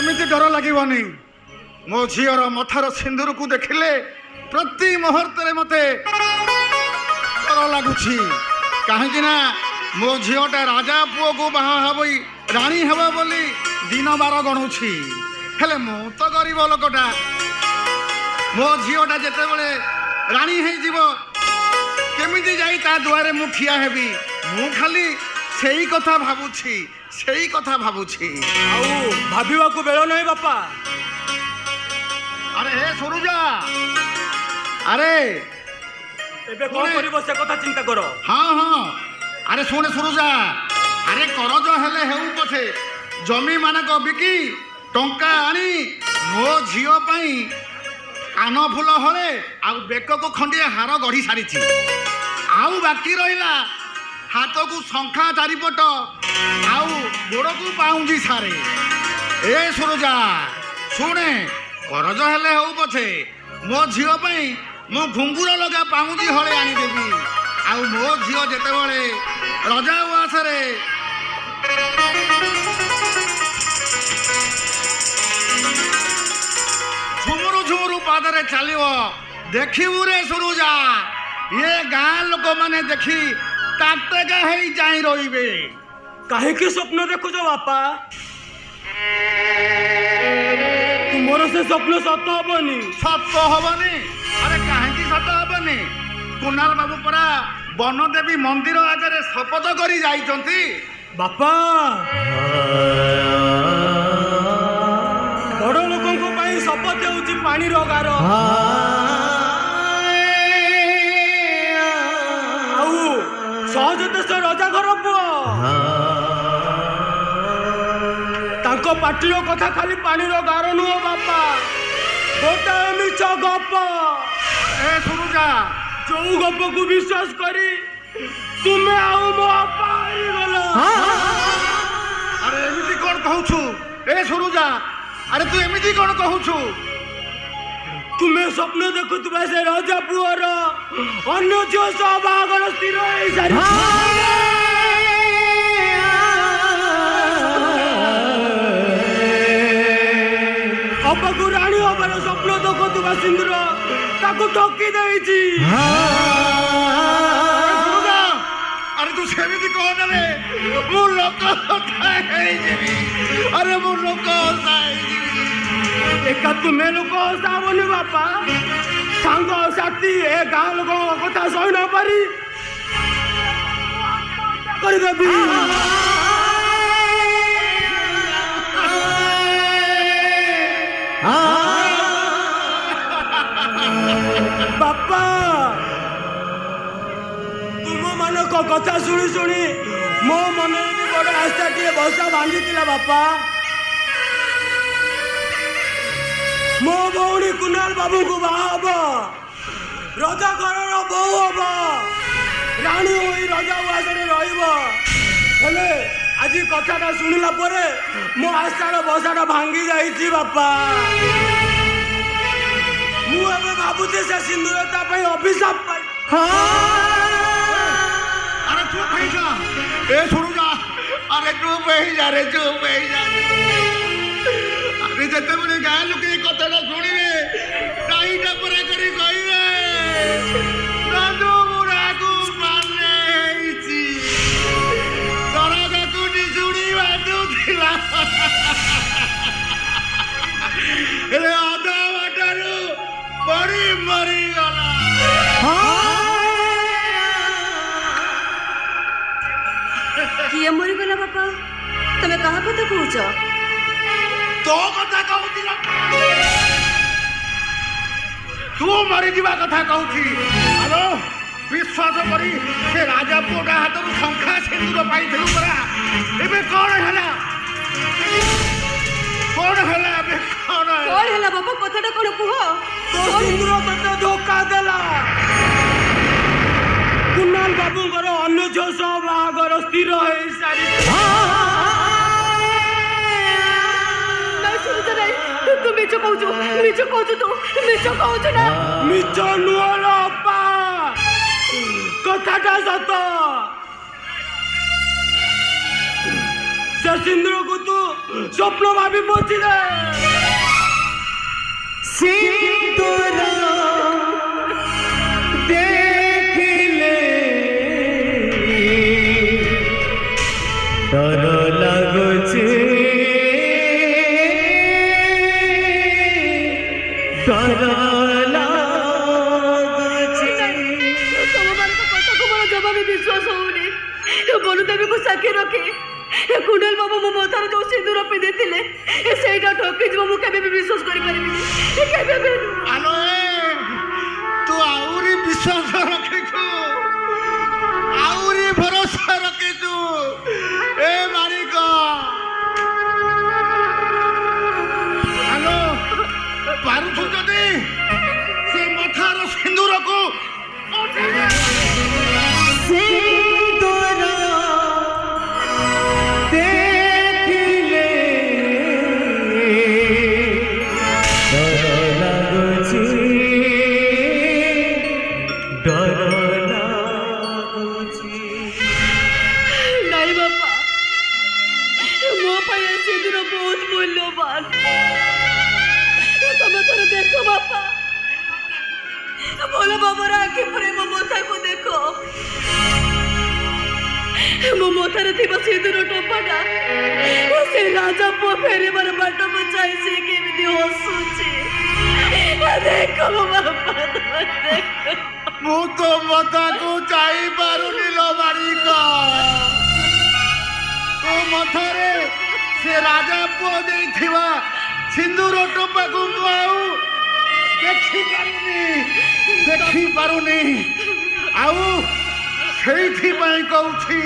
केमिति डर लगनी मो झीर मथार सिंदूर को देखिले प्रति मुहूर्त मते डर लगुच कहीं मो झीटा राजा पुओ को बाहा हबई राणी हब बोली दिन बार गणुछि हेले मु तो गरीब लोकटा मो झीटा जिते बड़े राणी केमिति जाई ता दुआरे मु ठिया हेबी मु खाली सेई कथा भाबुछि सेई कथा भाबुछि आउ भाबिवा को बेलो नहीं बापा। अरे हे सुरुजा अरे एबे कोन करिवो से कथा चिंता करो। हाँ हाँ अरे सुने सुरुजा अरे करज हेले हेउ पछे जमी मानक बिकी टंका आनी मो झियो पई कान फूल हले आउ बेक को खंडिया हार गढ़ी सारी आउ बाकी रहिला हाथ को शंखा चारिपट आउ गोड़ को पाउंजी सारे ए सुरुजा शुणे करज हेले हो पछे मो झियो पई मो घुंगुर लगा पाउंजी हले आनी देबी आउ मो झियो जेते बळे रजा उआसरे झुमुरु झुमुरु पादरे चलिवो देखिबु रे सुरुजा ये गाँ लोक माने देखी ताटका हेई जाई रहिबे काहे के स्वप्न देखुछ बापा तुमर से स्वप्न सत हबनी अरे काहे की सत हबनी कुणाल बाबू परा वन देवी मंदिर आगे शपथ करी जाइचंती बापा बड़ लोकों को पाई शपथ होउची पानी रो गार आउ सहज देश राजा घर पुओ तांको पार्टीर कथा खाली पानी रो गार नुह बापा गोटा मिछ गप ए सुरुजा जो गप को विश्वास करी तुम्हें आउ मो पाई गलो। अरे एमिति कोन कहूछु ए सुरुजा अरे तू एमिति कोन कहूछु तुम्हें स्वप्न देखुवा से राजा पुअर अन्य झील सह बाहागर स्थिर हो सारी अबकु राणी हबार स्वप्न देखुवा सिंदूर ताकू ठकी देइछि। अरे तू सेमिति कहना रे मु लोक अरे मु लोक एका तुम्हें लोक हसाबनी बापा सांग साथी ए गाँ लोक कथा सही न पारी करदेवी बापा तुम मान कथा शुणी शुणी मो मन भी बड़ आस्था टे बसा भांगी बापा मो भौणी कुणाल बाबू को बाहब राजा घर बो हम राणी हो राजा उआसरे रही आज कथाटा शुणिला मो आस्थार बसाटा भांगी जाइए बापा मुझे भावुचे से सिंदूर अभिशाप पाई। अरे चुप हो जा ए सुरुजा अरे चुप हो जा रे चुप हो जा अरे जते बड़े गाँ लोक ये कथाटा शुणिबे टाइटा परा करी कहबे नंदू बुढ़ा को मारने सरग को निजुड़ी बांधुथिला अरे आधा बाटारू बड़ी मरी गला किए मरी गला बापा तमे कहा कथा कहूछ तो कथा कहूची तू मरी जीवा कथा कहूची हेलो विश्वास करी से राजा पुओटा हाथ शंखा सिंदूर पाई परा एबे कौन है बाबा कथाटा कौन कुह तो सिंदूर तते धोखा देला कुणाल बाबूंकर अन्य झील सह बाहागर स्थिर हो सारी तू मिछ कहूछु तू मिछ कहूछु ना मिछ नुहल अपा कथाटा सत से सिंदूर को तू স্বপ্ন ভাবি পৌঁছিলে সিন্দুর দেখিলে ডর লাগুছে ডর লাগুছে ତମମାନଙ୍କ କଥାକୁ ମୋର ଜମା ବି ବିଶ୍ୱାସ ହଉନି ବନୁଦେବୀକୁ ସାକ୍ଷୀ ରଖି କୁଣ୍ଡଲ ବାବୁ ମୋ ମଥାରେ ଯୋଉ ସିନ୍ଦୁର ପିନ୍ଧିଥିଲେ ସେଇଟା ଠକିଯିବ ମୁଁ କେବେ ବି ବିଶ୍ୱାସ କରିପାରିବିନି କେବେ ବି ଆଲୋ ତୁ ଆହୁରି ବିଶ୍ୱାସ ରଖିଛୁ ଆହୁରି ଭରସା ରଖିଛୁ ଏ ମାଳିକ ଆଲୋ ପାରୁଛୁ ଯଦି ସେ ମଥାର ସିନ୍ଦୁରକୁ সিন্দুর দেখিলে ডর লাগুছে ডর লাগুছে ନାଇଁ ବାପା ମୋ ପାଇଁ ଏ ସିନ୍ଦୁର ବହୁତ ମୂଲ୍ୟବାନ ତମେ ଥରେ ଦେଖ ବାପା ଭଲ ଭାବରେ ଆଖି ପୁରେଇ ମୋ ମଥାକୁ ଦେଖ ମୋ ମଥାରେ ଥିବା ସିନ୍ଦୁର ଟୋପାଟା ସେ ରାଜା ପୁଅ ଫେରିବାର ବାଟକୁ ଚାହିଁ ସେ କେମିତି ହସୁଛି ଦେଖ ବାପା ତମେ ଦେଖ ମୁଁ ତୋ ମଥାକୁ ଚାହିଁ ପାରୁନି ଲୋ ମାଳିକ ତୋ ମଥାରେ ସେ ରାଜା ପୁଅ ଦେଇଥିବା ସିନ୍ଦୁର ଟୋପାକୁ ମୁଁ ଆଉ ଦେଖିପାରୁନି ଆଉ ସେଇଥିପାଇଁ କହୁଛି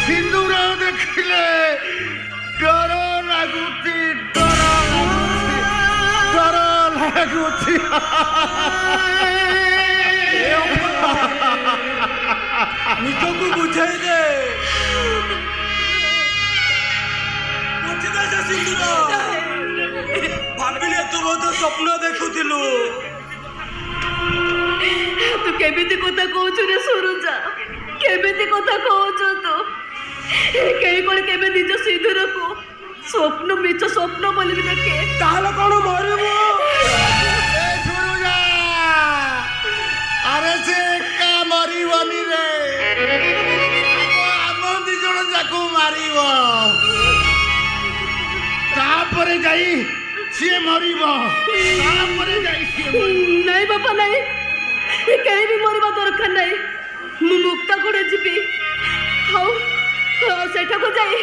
ସିନ୍ଦୁର ଦେଖିଲେ ଡର ଲାଗୁଛି ଡର ଲାଗୁଛି ଡର ଲାଗୁଛି ନିଜକୁ ବୁଝେଇ ଦେ ପୋଛିଦେ ସେ ସିନ୍ଦୁର ଭାବିଲେ ତୁ ବୋଧେ ସ୍ୱପ୍ନ ଦେଖୁଥିଲୁ ତୁ କେମିତି କଥା କହୁଛୁ ରେ ସୁରୁଜା କେମିତି କଥା କହୁଛୁ ତୁ କେହି କଣ କେବେ ନିଜ ସିନ୍ଦୁରକୁ ସ୍ୱପ୍ନ ମିଛ ସ୍ୱପ୍ନ ବୋଲି ବି ଦେଖେ ତାହେଲେ କଣ ମରିବୁ ଆରେ ସେ ଏକା ମରିବନି ରେ ଆମ ଦି ଜଣ ଯାକୁ ମାରିବ ତାପରେ ଯାଇ ସିଏ ମରିବ ତାପରେ ଯାଇ ସିଏ ମରିବ ନାଇଁ ବାପା ନାଇଁ କେହି ବି ମରିବା ଦରକାର ନାହିଁ ମୁଁ ମୁକ୍ତା କୋଡ଼େ ଯିବି ହଉ ସେଠାକୁ ଯାଇ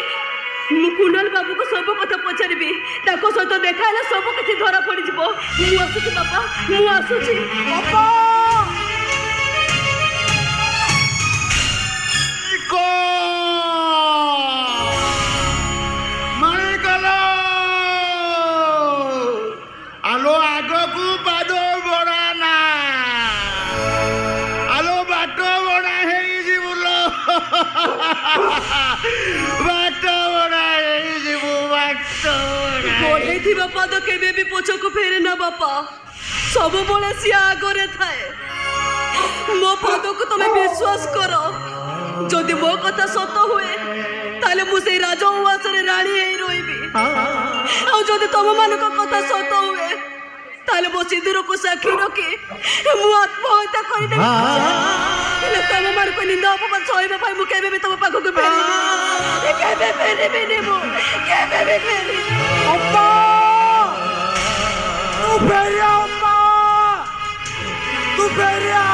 ମୁଁ କୁଣ୍ଡଲ ବାବୁକୁ ସବୁ କଥା ପଚାରିବି ତାଙ୍କ ସହିତ ଦେଖା ହେଲେ ସବୁ କିଛି ଧରା ପଡ଼ିଯିବ ମୁଁ ଆସୁଛି ବାପା ମୁଁ ଆସୁଛି ବାପା ଆଲୋ ଆଗକୁ ପାଦ ବଢାନା ଆଲୋ ବାଟ ବଢା ହେଇଯିବୁ ଲୋ ବାଟ ବଢା ହେଇଯିବୁ ବାଟ ବଢ଼େଇଥିବା ପାଦ କେବେ ବି ପଛକୁ ଫେରେ ନା ବାପା ସବୁବେଳେ ସିଏ ଆଗରେ ଥାଏ ମୋ ପାଦକୁ ତମେ ବିଶ୍ୱାସ କର ଯଦି ମୋ କଥା ସତ ହୁଏ ତାହେଲେ ମୁଁ ସେଇ ରାଜ ଉଆସରେ ରାଣୀ ହେଇ ରହିବି ଆଉ ଯଦି ତମମାନଙ୍କ କଥା ସତ ହୁଏ ତାହେଲେ ମୋ ସିନ୍ଦୁରକୁ ସାକ୍ଷୀ ରଖି ମୁଁ ଆତ୍ମହତ୍ୟା କରିଦେବି ହେଲେ ତମମାନଙ୍କ ନିନ୍ଦା ଅପମାନ ସହିବା ପାଇଁ ମୁଁ କେବେ ବି ତମ ପାଖକୁ ଫେରିବି କେବେ ଫେରିବିନି ମୁଁ କେବେ ବି ଫେରିବି ଅପା ତୁ ଫେରିଆ ଅପା ତୁ ଫେରିଆ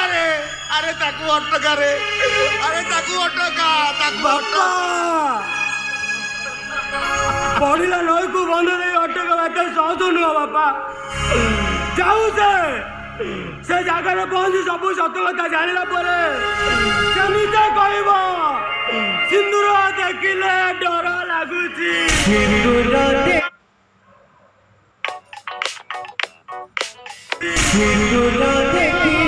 ରେ ଆରେ ତାକୁ ଅଟକା ରେ ଆରେ ତାକୁ ଅଟକା ତାକୁ ବାପା ପଡ଼ିଲା ନଈକୁ ବନ୍ଧ ଦେଇ ଅଟକା ଏତେ ସହଜ ନୁହଁ ବାପା ଯାଉ ସେ ଜାଗାରେ ପହଞ୍ଚି ସବୁ ସତ କଥା ଜାଣିଲା ପରେ ସେ ନିଜେ କହିବ ସିନ୍ଦୁର ଦେଖିଲେ ଡର ଲାଗୁଛି সিন্দুর দেখি